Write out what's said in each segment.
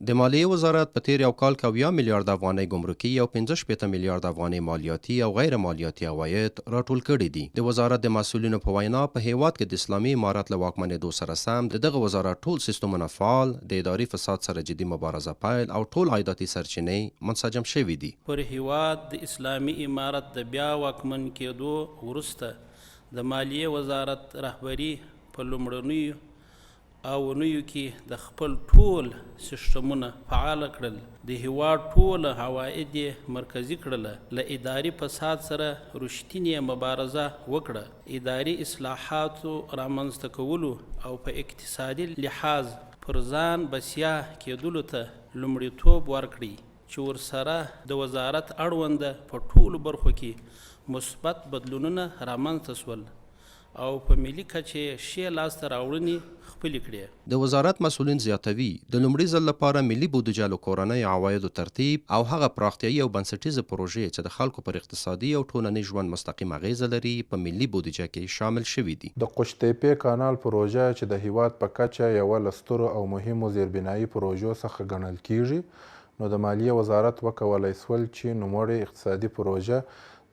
د مالیې وزارت په تیر یو کال کې 70 میلیارډ افغانۍ ګمرکي او 15 میلیارډ افغانۍ مالیاتي او غیر مالیاتي عواید راټول کړي دي. د وزارت د مسؤلینو په وینا په هیواد کې د اسلامي امارت له واکمنېدو سره سم دغه وزارت ټول سیستمونه فعال، د اداري فساد سره جدي مبارزه پیل او ټول عایداتي سرچینې منسجم شوي دي. پر هیواد د اسلامي امارت د بیا واکمن کېدو وروسته د مالیې وزارت رهبري په لومړنیو اونیو کې د خپل ټول سیستمونه فعال کړل، د هیواد ټول عواید یې مرکزي کړله، له اداري فساد سره رښتینې مبارزه وکړه، اداري اصلاحاتو رامنځته کولو او په اقتصادي لحاظ پر ځان بسیا کېدلو ته لومړیتوب ورکړي چې ورسره د وزارت اړونده په ټولو برخو کې مثبت بدلونونه رامنځته سول او په ملي کچې ښې لاسته راوړنې خپلې کړې. د وزارت مسؤلین زیاتوي د لومړي ځل لپاره ملي بودیجه له کورنۍ عوایدو ترتیب او هغه پراختیایي او بنسټیزه پروژې چې د خلکو پر اقتصادي او ټولنیز ژوند مستقیم اغیزه لري په ملي بودیجه کې شامل شوي دي. د قوشتېپې کانال پروژه چې د هیواد په کچه یوه له سترو او مهمو زیربنایي پروژو څخه ګڼل کیږي، نو د مالیې وزارت وکولی سول چې نوموړې اقتصادي پروژه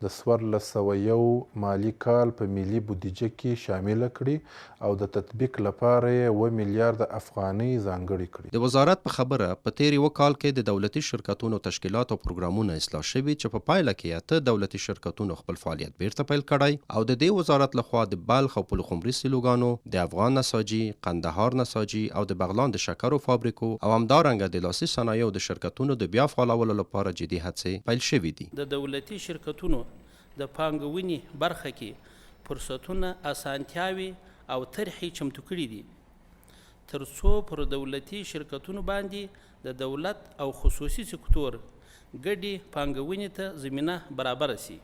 د 1401 مالی کال په ملي بودیجه کې شامله کړي او د تطبیق لپاره یې 7 میلیارډ افغانۍ ځانګړي کړي. د وزارت په خبره په تیر یو کال کې د دولتي شرکتونو تشکیلات او پروګرامونه اصلاح شوي چې په پایله کې 8 دولتي شرکتونو خپل فعالیت بیرته پیل کړی او د دې وزارت لخوا د بلخ او پلخمري سیلوګانو، د افغان نساجي، قندهار نساجي او د بغلان د شکرو فابریکو او همدارنګه د لاسي صنایعو د شرکتونو د بیا فعالولو لپاره جدي هڅې پیل شوي دي. د دولتي شرکتونو د پانګونې برخه کې فرصتونه، اسانتیاوې او طرحې چمتو کړي دي تر څو پر دولتي شرکتونو باندې د دولت او خصوصي سکتور ګډې پانګونې ته زمینه برابره سي.